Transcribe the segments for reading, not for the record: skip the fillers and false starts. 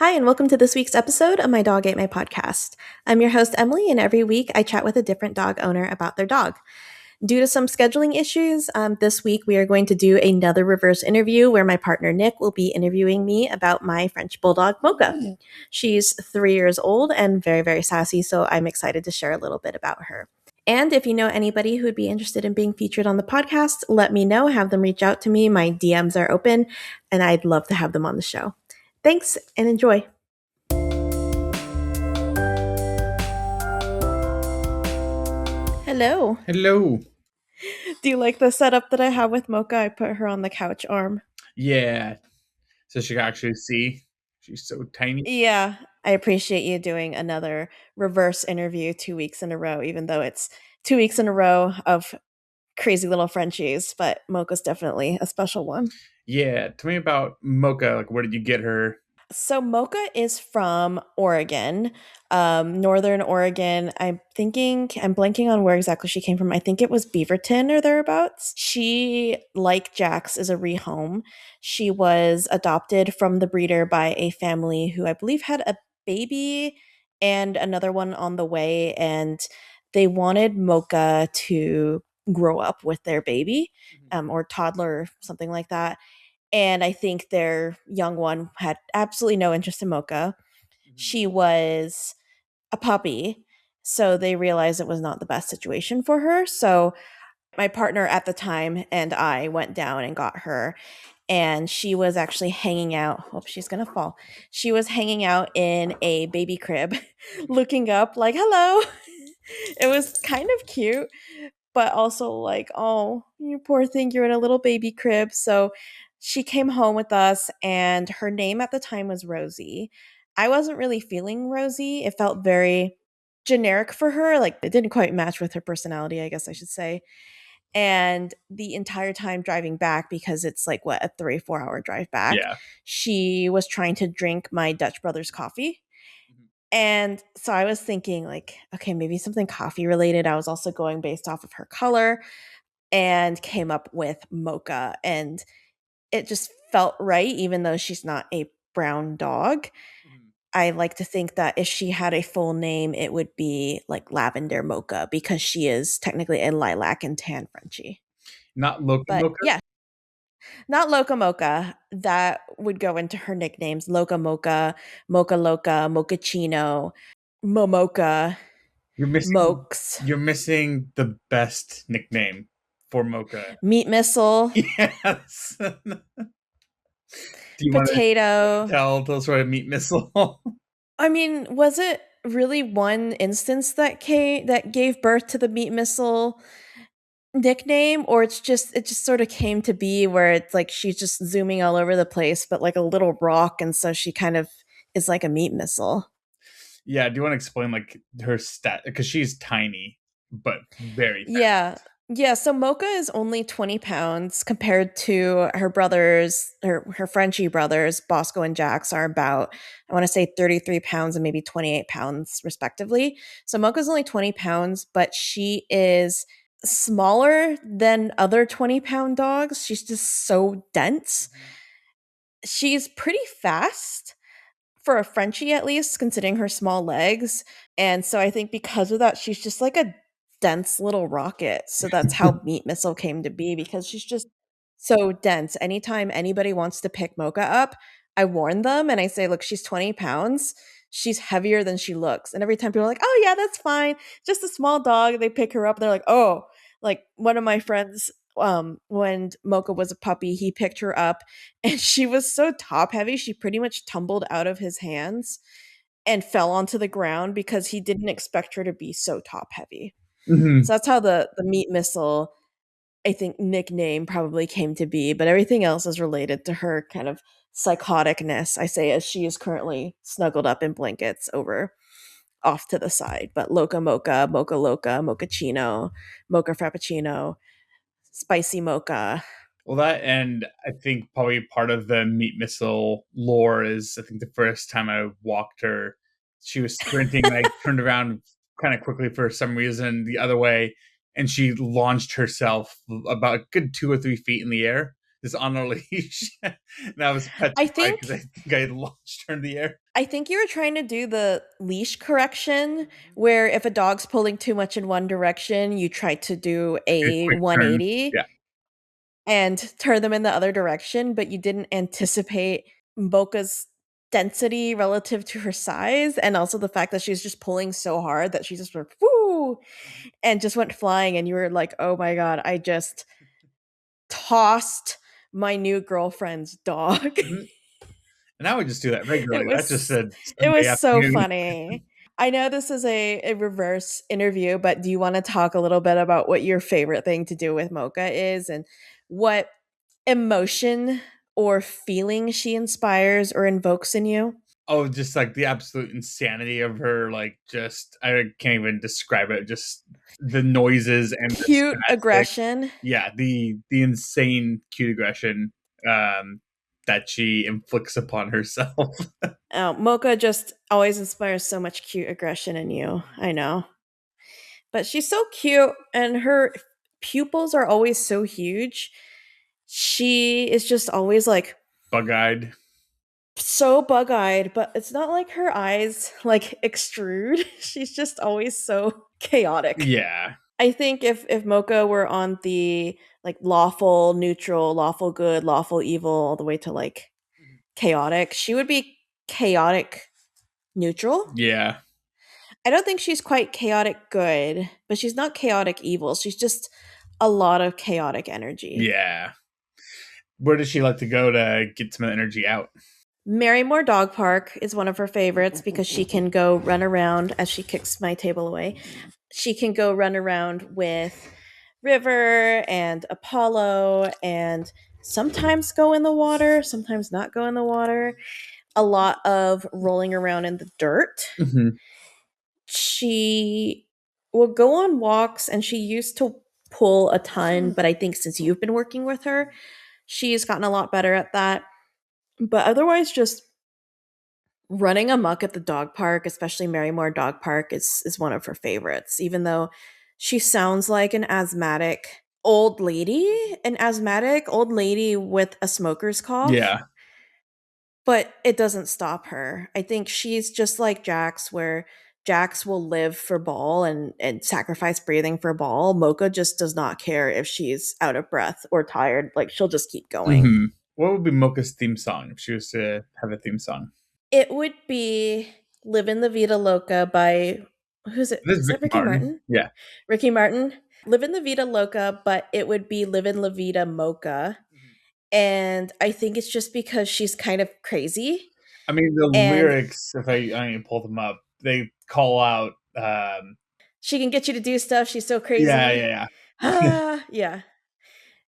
Hi, and welcome to this week's episode of My Dog Ate My Podcast. I'm your host, Emily, and every week I chat with a different dog owner about their dog. Due to some scheduling issues, this week we are going to do another reverse interview where my partner Nick will be interviewing me about my French Bulldog, Mocha. She's 3 years old and very, very sassy, so I'm excited to share a little bit about her. And if you know anybody who would be interested in being featured on the podcast, let me know. Have them reach out to me. My DMs are open, and I'd love to have them on the show. Thanks and enjoy. Hello. Hello. Do you like the setup that I have with Mocha? I put her on the couch arm. Yeah. So she can actually see. She's so tiny. Yeah, I appreciate you doing another reverse interview 2 weeks in a row, even though it's 2 weeks in a row of crazy little Frenchies, but Mocha's definitely a special one. Yeah. Tell me about Mocha. Like, where did you get her? So Mocha is from Oregon, Northern Oregon. I'm blanking on where exactly she came from. I think it was Beaverton or thereabouts. She, like Jax, is a rehome. She was adopted from the breeder by a family who I believe had a baby and another one on the way, and they wanted Mocha to grow up with their baby, or toddler, something like that. And I think their young one had absolutely no interest in Mocha. She was a puppy, so they realized it was not the best situation for her. So my partner at the time and I went down and got her, and she was actually hanging out. Oh, she's gonna fall. She was hanging out in a baby crib, looking up like, hello. It was kind of cute, but also like, oh, you poor thing, you're in a little baby crib. So she came home with us, and her name at the time was Rosie. I wasn't really feeling Rosie. It felt very generic for her. Like, it didn't quite match with her personality, I guess I should say. And the entire time driving back, because it's like what, a 3-4 hour drive back, Yeah. she was trying to drink my Dutch Brothers coffee. And so I was thinking, like, okay, maybe something coffee related. I was also going based off of her color and came up with Mocha. And it just felt right, even though she's not a brown dog. I like to think that if she had a full name, it would be like Lavender Mocha, because she is technically a lilac and tan Frenchie. Not Loca But Mocha. yeah, not Loca Mocha. That would go into her nicknames: Loca Mocha, Mocha Loca, Mochaccino, Momocha, You're missing. Mokes, You're missing the best nickname for Mocha. Meat Missile, Yes. Do you want to Potato. tell us what a meat missile? I mean, was it really one instance that gave birth to the Meat Missile nickname, or it just sort of came to be where it's like she's just zooming all over the place, but like a little rock, and so she kind of is like a meat missile. Yeah. Do you want to explain like her stat? Because she's tiny, but very Yeah. fast. Yeah, so Mocha is only 20 pounds compared to her brothers, her Frenchie brothers, Bosco and Jax, are about, I want to say 33 pounds and maybe 28 pounds, respectively. So Mocha's only 20 pounds, but she is smaller than other 20-pound dogs. She's just so dense. She's pretty fast for a Frenchie, at least, considering her small legs. And so I think because of that, she's just like a dense little rocket. So that's how Meat Missile came to be, because she's just so dense. Anytime anybody wants to pick Mocha up, I warn them and I say, look, she's 20 pounds. She's heavier than she looks. And every time people are like, oh, yeah, that's fine. Just a small dog. They pick her up and they're like, oh, like one of my friends, when Mocha was a puppy, he picked her up and she was so top heavy, she pretty much tumbled out of his hands and fell onto the ground because he didn't expect her to be so top heavy. Mhm. So that's how the Meat Missile, I think, nickname probably came to be, but everything else is related to her kind of psychoticness, I say, as she is currently snuggled up in blankets over off to the side. But Loca Mocha, Mocha Loca, Mochaccino, Mocha Frappuccino, Spicy Mocha. Well, that, and I think probably part of the meat missile lore is I think the first time I walked her, she was sprinting and I turned around kind of quickly for some reason the other way, and she launched herself about a good 2 or 3 feet in the air. just on a leash. And I was I petrified because I think think I launched her in the air. I think you were trying to do the leash correction where if a dog's pulling too much in one direction, you try to do A a quick turn. 180 Yeah. and turn them in the other direction, but you didn't anticipate Mocha's density relative to her size and also the fact that she was just pulling so hard that she just went whoo and just went flying and you were like, "Oh my god, I just tossed my new girlfriend's dog." Mhm. And I would just do that It regularly. That's just was a it Sunday was so afternoon. funny. I know this is a reverse interview, but do you want to talk a little bit about what your favorite thing to do with Mocha is and what emotion or feeling she inspires or invokes in you? Oh, just like the absolute insanity of her, like just I can't even describe it. Just the noises and the Cute spastic. aggression. Yeah, the insane cute aggression that she inflicts upon herself. Oh, Mocha just always inspires so much cute aggression in you. I know. But she's so cute and her pupils are always so huge. She is just always like Bug-eyed. so bug-eyed, but it's not like her eyes like extrude. She's just always so chaotic. Yeah. I think if Mocha were on the like lawful, neutral, lawful good, lawful evil, all the way to like chaotic, she would be chaotic neutral. Yeah. I don't think she's quite chaotic good, but she's not chaotic evil. She's just a lot of chaotic energy. Yeah. Where does she like to go to get some of the energy out? Marymore Dog Park is one of her favorites because she can go run around as she kicks my table away. She can go run around with River and Apollo and sometimes go in the water, sometimes not go in the water. A lot of rolling around in the dirt. Mhm. She will go on walks and she used to pull a ton, but I think since you've been working with her, she's gotten a lot better at that. But otherwise, just running amok at the dog park, especially Marymore Dog Park, is one of her favorites. Even though she sounds like an asthmatic old lady with a smoker's cough, Yeah. but it doesn't stop her. I think she's just like Jax, where Jax will live for Ball and sacrifice breathing for Ball. Mocha just does not care if she's out of breath or tired. Like she'll just keep going. Mhm. What would be Mocha's theme song if she was to have a theme song? It would be "Livin' La Vida Loca" by who's it? This is Is that Ricky Ricky Martin. Martin? Yeah. Ricky Martin. "Livin' La Vida Loca," but it would be "Livin' La Vida Mocha." And I think it's just because she's kind of crazy I mean, the and lyrics, if I mean, pull them up, they call out, she can get you to do stuff. She's so yeah, crazy. yeah, yeah. Ah, yeah.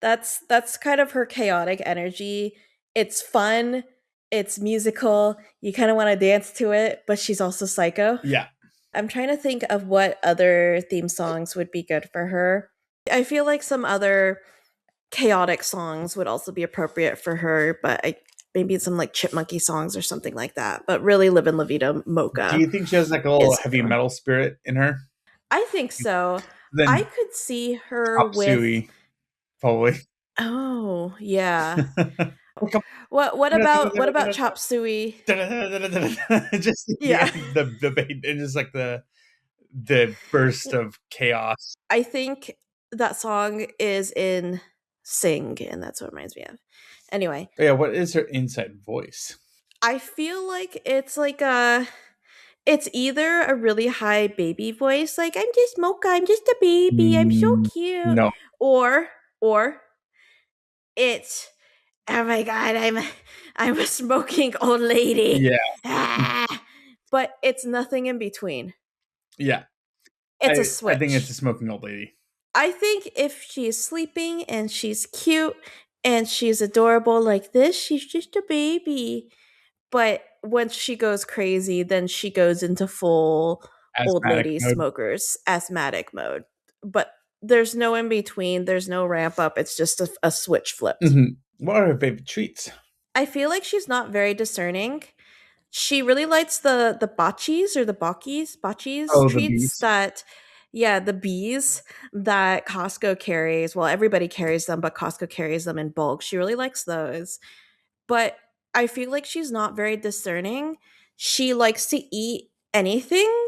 That's kind of her chaotic energy. It's fun. It's musical. You kind of want to dance to it, but she's also psycho. Yeah. I'm trying to think of what other theme songs would be good for her. I feel like some other chaotic songs would also be appropriate for her, but maybe some like chipmunky songs or something like that. But really, "Live in La Vida Do Mocha" you think she has, like, a little is a heavy good one. metal spirit in her? I think so. I Then could see her Chop with. Suey, probably. Oh yeah. Oh, come What about Chop Suey? just the Yeah. end, the bait and just, like, the burst of chaos. I think that song is in Sing, and that's what it reminds me of. Anyway, Yeah, what is her inside voice? I feel like it's either a really high baby voice, like "I'm just Mocha, I'm just a baby, I'm so Mm, cute," no. or or it's "Oh my god, I'm a smoking old lady." Yeah, Ah! But it's nothing in between. yeah. It's a I think it's a switch. smoking old lady. I think if she's sleeping and she's cute and she's adorable like this, she's just a baby. But once she goes crazy, then she goes into full old Asthmatic lady mode. smokers asthmatic mode. But there's no in between, there's no ramp up. It's just a switch flipped. Mhm. What are her favorite treats? I feel like she's not very discerning. She really likes the botchies or the botchies Oh, the treats bees. that Yeah, the bees that Costco carries, well, everybody carries them, but Costco carries them in bulk. She really likes those. But I feel like she's not very discerning. She likes to eat anything.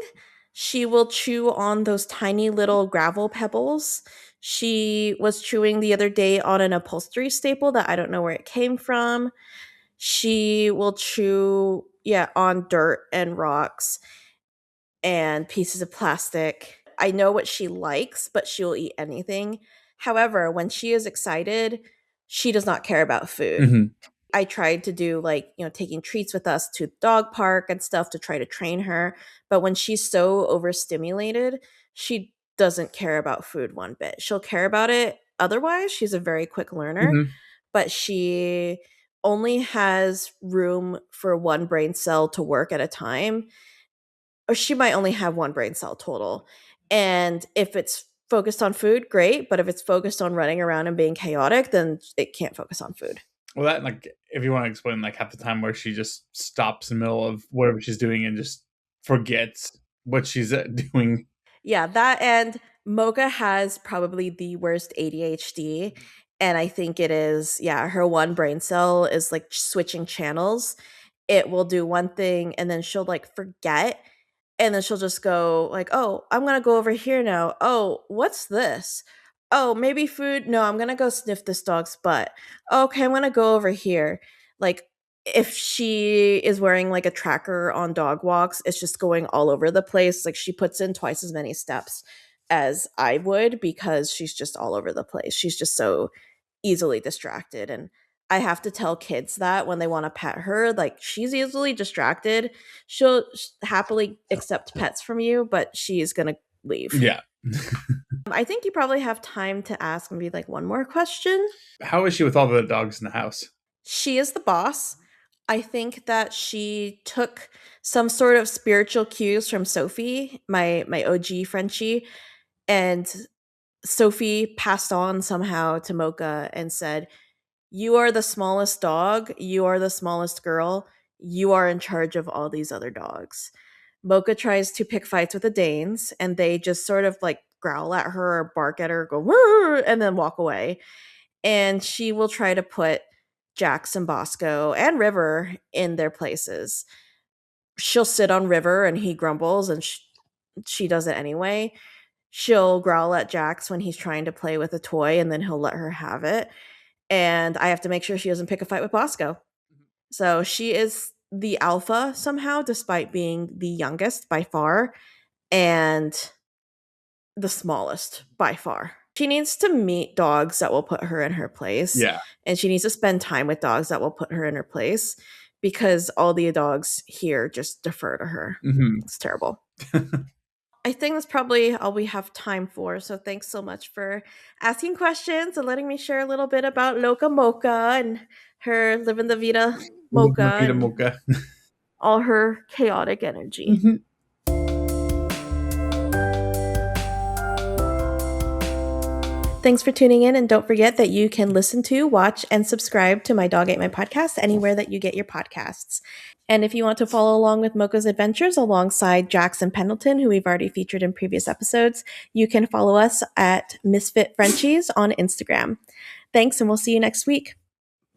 She will chew on those tiny little gravel pebbles. She was chewing the other day on an upholstery staple that I don't know where it came from. She will chew, yeah, on dirt and rocks and pieces of plastic. I know what she likes, but she'll eat anything. However, when she is excited, she does not care about food. Hmm. I tried to do like, taking treats with us to the dog park and stuff to try to train her. But when she's so overstimulated, she doesn't care about food one bit. She'll care about it otherwise. She's a very quick learner, Hmm. but she only has room for one brain cell to work at a time, or she might only have one brain cell total. And if it's focused on food, great. But if it's focused on running around and being chaotic, then it can't focus on food. Well, that like if you want to explain like half the time where she just stops in the middle of whatever she's doing and just forgets what she's doing. Yeah, that and Mocha has probably the worst ADHD. And I think it is, yeah, her one brain cell is like switching channels. It will do one thing and then she'll like forget. And then she'll just go like, "Oh, I'm gonna go over here now. Oh, what's this? Oh, maybe food. No, I'm gonna go sniff this dog's butt. Okay, I'm gonna go over here." Like, if she is wearing like a tracker on dog walks, it's just going all over the place. Like, she puts in twice as many steps as I would because she's just all over the place. She's just so easily distracted. And I have to tell kids that when they want to pet her, like, she's easily distracted. She'll happily accept pets from you, but she's going to leave. Yeah. I think you probably have time to ask maybe like one more question. How is she with all the dogs in the house? She is the boss. I think that she took some sort of spiritual cues from Sophie, my OG Frenchie, and Sophie passed on somehow to Mocha and said, "You are the smallest dog. You are the smallest girl. You are in charge of all these other dogs." Mocha tries to pick fights with the Danes, and they just sort of like growl at her or bark at her, go, "Woo," and then walk away. And she will try to put Jax and Bosco and River in their places. She'll sit on River and he grumbles, and she does it anyway. She'll growl at Jax when he's trying to play with a toy, and then he'll let her have it. And I have to make sure she doesn't pick a fight with Bosco. So she is the alpha somehow, despite being the youngest by far and the smallest by far. She needs to meet dogs that will put her in her place, Yeah. and she needs to spend time with dogs that will put her in her place because all the dogs here just defer to her. Hmm. It's terrible. I think that's probably all we have time for. So thanks so much for asking questions and letting me share a little bit about Loca Mocha and her living the Vida Mocha Vida and Mocha. all her chaotic energy. Hmm. Thanks for tuning in, and don't forget that you can listen to, watch, and subscribe to My Dog Ate My Podcast anywhere that you get your podcasts. And if you want to follow along with Mocha's adventures alongside Jackson Pendleton, who we've already featured in previous episodes, you can follow us at Misfit Frenchies on Instagram. Thanks, and we'll see you next week.